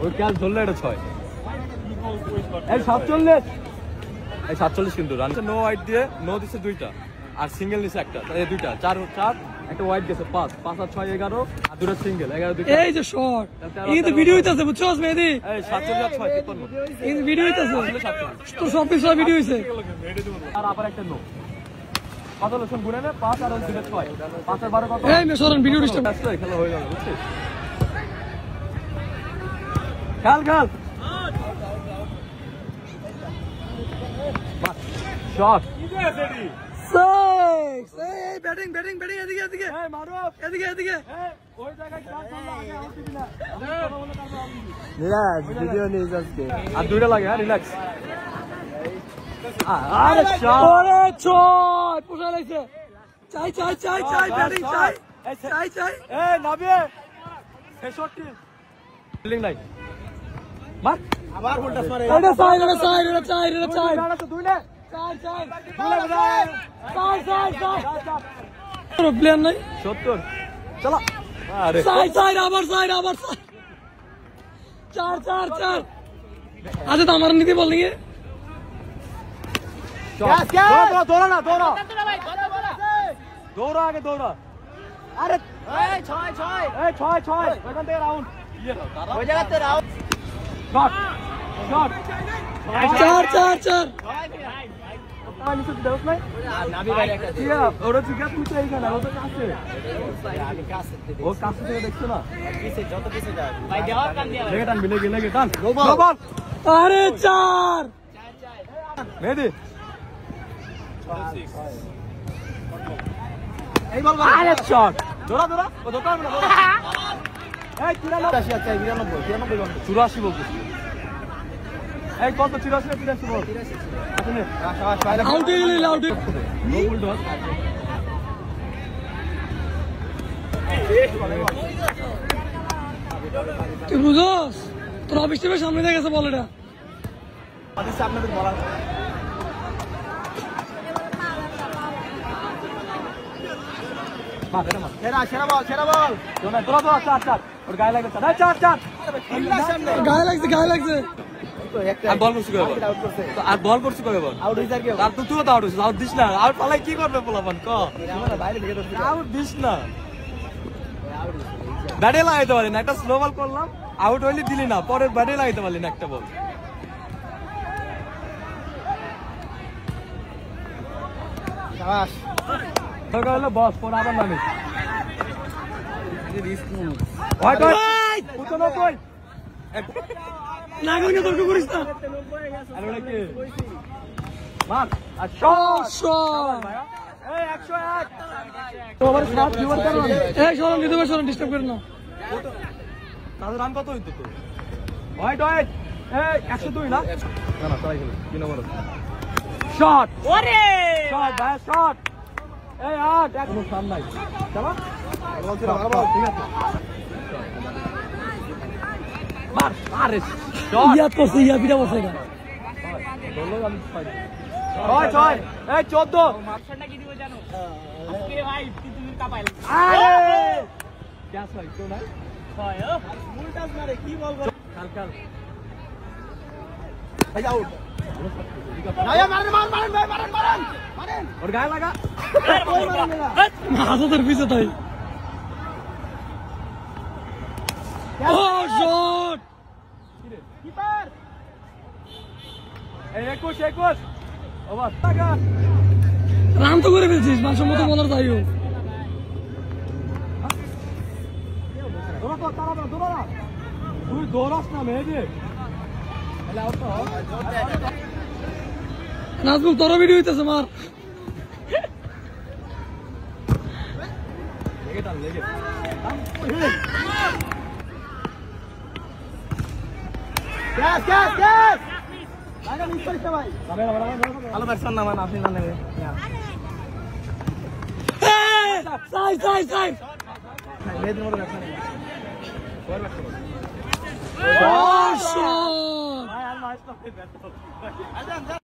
ওই ক্যাচ ধরলে এটা 6 এই 47 এই 47 কিন্তু রান নো ওয়াইড দিয়ে নো দিছে দুইটা আর সিঙ্গেল নিছে একটা এই দুইটা 4 একটা ওয়াইড গেছে 5 5 আর 6 11 আর দুটো সিঙ্গেল 11 দুইটা এই যে শট এই তো ভিডিও হইতাছে বুঝছস মেহেদি এই 47 আর 6 53 এই ভিডিও হইতাছে তো সব কিছু ভিডিও হইছে আর আবার একটা নো কত লসন গুনে না 5 আর 2 6 5 আর 12 কত এই মেশরন ভিডিও ডিস্টার্ব খেলা হয়ে গেল বুঝছিস খেল খেল শট সিক্স এই ব্যাটিং ব্যাটিং ব্যাটিং এদিকে এদিকে এই মারো এদিকে এদিকে ওই জায়গায় ক্লাস চললো আগে আউট দিবি না রিল্যাক্স ভিডিও নিয়ে যাচ্ছে আর দুইটা লাগে হ্যাঁ রিল্যাক্স আরে শট ওরে ছয় পুষা লাইছে চাই চাই চাই চাই ব্যাটিং চাই চাই চাই এই নাবিয়ে শেষটি ফিল্ডিং নাই মার আবার ফুলটা মারে এটা সাইড এটা সাইড এটা চাই এটা চাই না তো দুই না চাই চাই দুই না চাই চাই চাই প্লেয়ার নাই 70 চলো আরে সাইড সাইড আবার সাইড চার চার চার আজ তো আমার নিতে বল নিয়ে দৌড়া দৌড়া না দৌড়া দৌড়া আগে দৌড়া আরে এই 6 এই 6 ওখান থেকে রাউন্ড ওই জায়গাতে রাউন্ড শট শট চার চার চার আমি তো দেখ নাই নাবি ভাই একটা দিয়া ওরা জিজ্ঞাসা করতে এইখানে ওটা কাছে আগে কাছে ও কাছে থেকে দেখছো না পিছে যত পিছে যায় ভাই দেওয়ার কান দিয়া লেগে টান বিলে লেগে টান বল আরে চার মেহেদি এই বল আরে শট দৌড়া দৌড়া ও দৌড়া না দৌড়া এই 93 আছে 93 84 বলতেছি এই কত 84 না 83 বল আসলে আউট হয়ে গেল আউট নো বল ডট তুই বুঝছস তোর অফিস টিমের সামনে দিয়ে গেছে বল এটা আদিস আপনাদের বলা সেরা বল তোরা তো চার চার ওর গায়ে লাগছে চার চার গায়ে লাগছে আর বল করছি কবে আর বল করছি কবে বল আউট হইছে কি আর তুই তো আউট হইছিস আউট দিস না আউট পালাই কি করবে পোলাপান ক বাইরে থেকে ধরছিস আউট দিস না ব্যাটে লাগাইতে পারলি না একটা স্লো বল করলাম আউট হইলি দিলি না পরের ব্যাটে লাগাইতে পারলি না একটা বল শাবাশ তোকে হলো বস পর আবার নামিস রিস্ক নো ওই পুতনো কই নাগিনে তোর কি করিস না আরে ওটা কি মার আর শট এই 101 তো আবার সাত ভিউয়ার করো এই শরণ দিতে হবে শরণ ডিস্টার্ব করো না তাদের রান কত হইতো তো ওয়েট ওয়েট এই 102 না না তাই গেল 3 নম্বর শট ওরে শট ভাই শট এই আট কোনো সাম নাই চলো বলছি বাবা ঠিক আছে মার আরে শট ইয়া তো ইয়া বিটা বসে না বললো আমি পাই ছয় ছয় এই 14 মাপশনটা কি দিব জানো আজকে ভাই তুমি কাপাইল আরে গ্যাস ভাই তো না ছয় উল্টাস মারে কি বলবো কাল কাল ভাই আউট নায়া মারেন মারেন ওর গায়ে লাগা কই মারেন না মাথার পিছে তাই ও শট কিপার এই 21 ওভার লাগা রান তো করে ফেলছিস মানসম্মত বলার তাইও দৌড়া তো তারা দৌড়া তুই দৌড়াস না মেহেদি তাহলে আউট তো নাজমুল তোর ভিডিও হইতেছে মার লেগে টান লেগে গ্যাস লাগা মিস করিস ভাই ভালো ব্যাটসম্যান না মান আপনি না নেবে সাইড মেহেদির মতো ব্যাটসম্যান ওর ব্যাটসম্যান ও শট ভাই আর মাইস না